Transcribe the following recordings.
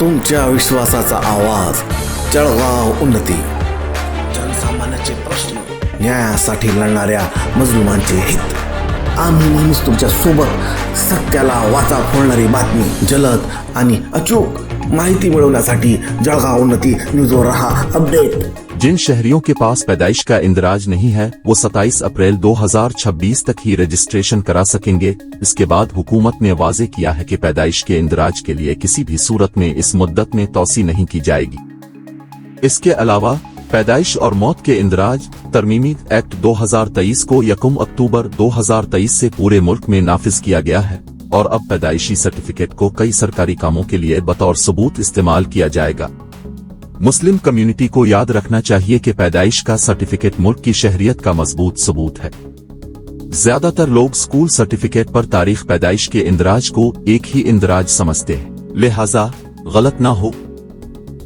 तुमच्या विश्वासाचा आवाज, जळगाव उन्नती. जनसामान्याचे प्रश्न, न्यायासाठी लढणाऱ्या मजलुमांचे हित. आम्ही नेहमीच तुमच्या सोबत. सत्याला वाचा फोडणारी बातमी, जलद आणि अचूक माहिती मिळवण्यासाठी जळगाव उन्नती न्यूजवर रहा अपडेट. जिन शहरियों के पास पैदाइश का इंदराज नहीं है वो 27 अप्रैल 2026 तक ही रजिस्ट्रेशन करा सकेंगे. इसके बाद हुकूमत ने वाजे किया है कि पैदाइश के इंदराज के लिए किसी भी सूरत में इस मुद्दत में तौसी नहीं की जाएगी. इसके अलावा पैदाइश और मौत के इंदराज तरमीमी एक्ट 2023 को 1 अक्टूबर 2023 से पूरे मुल्क में नाफिज किया गया है और अब पैदाइशी सर्टिफिकेट को कई सरकारी कामों के लिए बतौर सबूत इस्तेमाल किया जाएगा. मुस्लिम कम्युनिटी को याद रखना चाहिए कि पैदाइश का सर्टिफिकेट मुल्क की शहरियत का मजबूत सबूत है. ज्यादातर लोग स्कूल सर्टिफिकेट पर तारीख पैदाइश के इंदराज को एक ही इंदराज समझते हैं, लिहाजा गलत ना हो.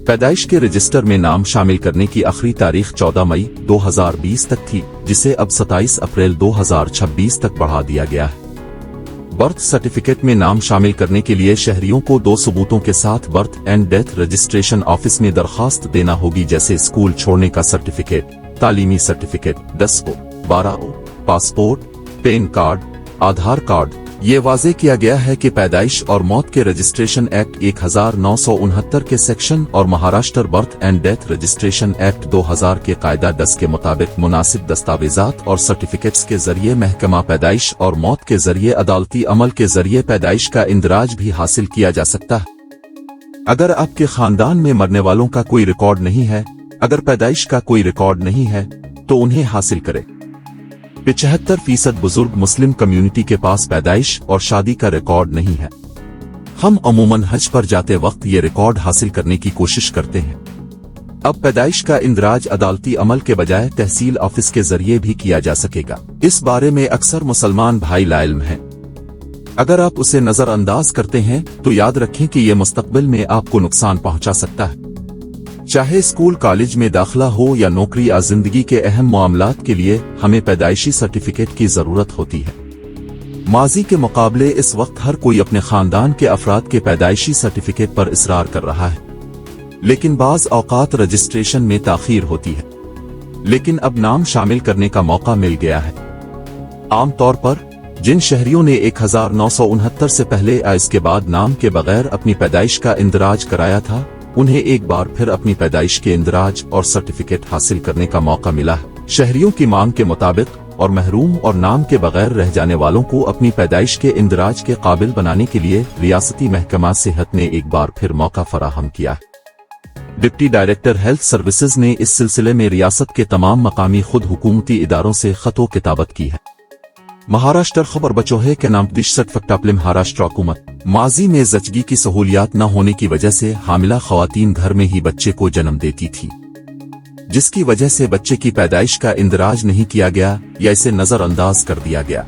पैदाइश के रजिस्टर में नाम शामिल करने की आखिरी तारीख 14 मई 2020 तक थी, जिसे अब 27 अप्रैल 2026 तक बढ़ा दिया गया है. बर्थ सर्टिफिकेट में नाम शामिल करने के लिए शहरियों को 2 सबूतों के साथ birth and death registration office में दरखास्त देना होगी, जैसे स्कूल छोड़ने का सर्टिफिकेट, तालीमी certificate, 10O, 12O, passport, PAN card, Aadhaar card. ये वाजे किया गया है कि पैदाइश और मौत के रजिस्ट्रेशन एक्ट 1969 के सेक्शन और Maharashtra birth and death registration act 2000 के कायदा 10 के मुताबिक मुनासिब दस्तावेजात और सर्टिफिकेट्स के जरिए महकमा पैदाइश और मौत के जरिए अदालती अमल के जरिए पैदाइश का इंदराज भी हासिल किया जा सकता है. अगर आपके खानदान में मरने वालों का कोई रिकॉर्ड नहीं है, अगर पैदाइश का कोई रिकॉर्ड नहीं है तो उन्हें हासिल करें. 75% बुजुर्ग मुस्लिम कम्युनिटी के पास पैदाइश और शादी का रिकॉर्ड नहीं है. हम अमूमन हज पर जाते वक्त ये रिकॉर्ड हासिल करने की कोशिश करते हैं. अब पैदाइश का इंदराज अदालती अमल के बजाय तहसील ऑफिस के जरिए भी किया जा सकेगा. इस बारे में अक्सर मुसलमान भाई लाइल्म हैं. अगर आप उसे नजरअंदाज करते हैं तो याद रखें कि ये मुस्तकबिल में आपको नुकसान पहुंचा सकता है. चाहे स्कूल कॉलेज में दाखिला हो या नौकरी या जिंदगी के अहम मामलात के लिए हमें पैदाइशी सर्टिफिकेट की जरूरत होती है. माजी के मुकाबले इस वक्त हर कोई अपने खानदान के अफराद के पैदाइशी सर्टिफिकेट पर इसरार कर रहा है, लेकिन बाज औकात रजिस्ट्रेशन में ताखीर होती है. लेकिन अब नाम शामिल करने का मौका मिल गया है. आमतौर पर जिन शहरियों ने 1969 से पहले या इसके बाद नाम के बगैर अपनी पैदाइश का इंदराज कराया था, उन्हें एक बार फिर अपनी पैदाइश के इंदराज और सर्टिफिकेट हासिल करने का मौका मिला है. शहरियों की मांग के मुताबिक और महरूम और नाम के बगैर रह जाने वालों को अपनी पैदाइश के इंदराज के काबिल बनाने के लिए रियासती महकमा सेहत ने एक बार फिर मौका फराहम किया है. डिप्टी डायरेक्टर हेल्थ सर्विसेज ने इस सिलसिले में रियासत के तमाम मकामी खुद हुकूमती इदारों से खतो किताबत की है. महाराष्ट्र खबर बचो है के नाम दिशत फक्टापले महाराष्ट्र हुकूमत माजी में जचगी की सहूलियात न होने की वजह से हामिला खवातीन घर में ही बच्चे को जन्म देती थी, जिसकी वजह से बच्चे की पैदाइश का इंदराज नहीं किया गया या इसे नजरअंदाज कर दिया गया.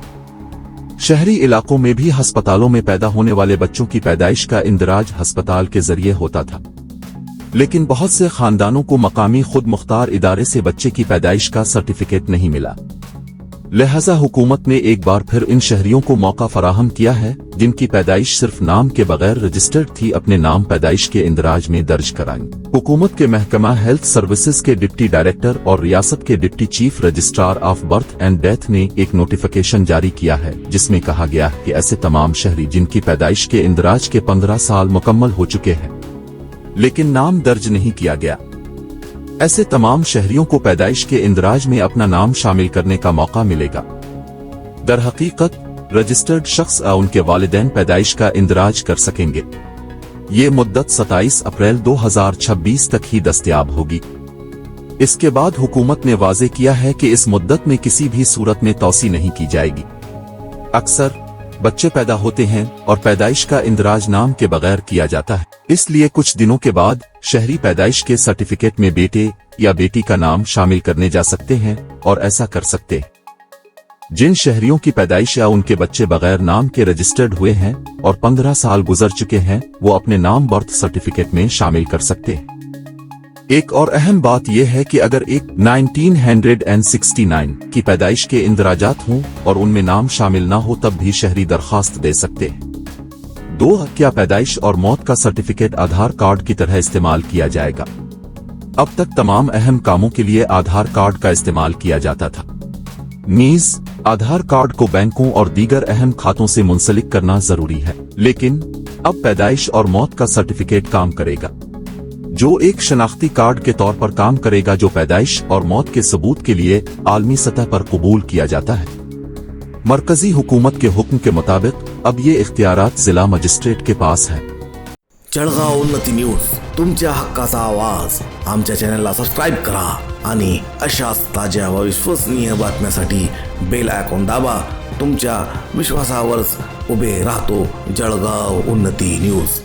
शहरी इलाकों में भी अस्पतालों में पैदा होने वाले बच्चों की पैदाइश का इंदराज अस्पताल के जरिए होता था, लेकिन बहुत से खानदानों को मकामी खुद मुख्तार इदारे से बच्चे की पैदाइश का सर्टिफिकेट नहीं मिला. लिहाजा हुकूमत ने एक बार फिर इन शहरियों को मौका फराहम किया है जिनकी पैदाइश सिर्फ नाम के बगैर रजिस्टर्ड थी, अपने नाम पैदाइश के इंदराज में दर्ज कराएं. हुकूमत के महकमा हेल्थ सर्विसेज के डिप्टी डायरेक्टर और रियासत के deputy chief registrar of birth and death ने एक नोटिफिकेशन जारी किया है, जिसमें कहा गया है कि ऐसे तमाम शहरी जिनकी पैदाइश के इंदराज के 15 साल मुकम्मल हो चुके हैं लेकिन नाम दर्ज नहीं किया गया, ऐसे तमाम शहरियों को पैदाइश के इंदराज में अपना नाम शामिल करने का मौका मिलेगा. दर हकीकत रजिस्टर्ड शख्स या उनके वालिदैन पैदाइश का इंदराज कर सकेंगे. ये मुद्दत 27 अप्रैल 2026 तक ही दस्तयाब होगी. इसके बाद हुकूमत ने वाजे किया है कि इस मुद्दत में किसी भी सूरत में तौसी नहीं की जाएगी. अक्सर बच्चे पैदा होते हैं और पैदाइश का इंदराज नाम के बगैर किया जाता है, इसलिए कुछ दिनों के बाद शहरी पैदाइश के सर्टिफिकेट में बेटे या बेटी का नाम शामिल करने जा सकते हैं और ऐसा कर सकते हैं. जिन शहरियों की पैदाइश या उनके बच्चे बगैर नाम के रजिस्टर्ड हुए हैं और 15 साल गुजर चुके हैं, वो अपने नाम बर्थ सर्टिफिकेट में शामिल कर सकते हैं. एक और अहम बात यह है कि अगर एक 1969 की पैदाइश के इंदराजात हों और उनमें नाम शामिल ना हो तब भी शहरी दरखास्त दे सकते हैं. 2 क्या पैदाइश और मौत का सर्टिफिकेट आधार कार्ड की तरह इस्तेमाल किया जाएगा? अब तक तमाम अहम कामों के लिए आधार कार्ड का इस्तेमाल किया जाता था। मीज आधार कार्ड को बैंकों और दीगर अहम खातों से मुंसलिक करना जरूरी है, लेकिन अब पैदाइश और मौत का सर्टिफिकेट काम करेगा, जो एक शनाख्ती कार्ड के तौर पर काम करेगा जो पैदाइश और मौत के सबूत के लिए आलमी सतह पर कबूल किया जाता है। मरकजी हुकूमत के हुक्म के मुताबिक अब ये इख्तियारात जिला मजिस्ट्रेट के पास है। जळगाव उन्नती न्यूज, तुमच्या हक्काचा आवाज। आमच्या चॅनलला सबस्क्राईब करा आणि अशाच ताज्या व विश्वसनीय बातम्यांसाठी बेल आयकॉन दाबा। तुमच्या विश्वासावरच उभे राहतो जळगाव उन्नती न्यूज।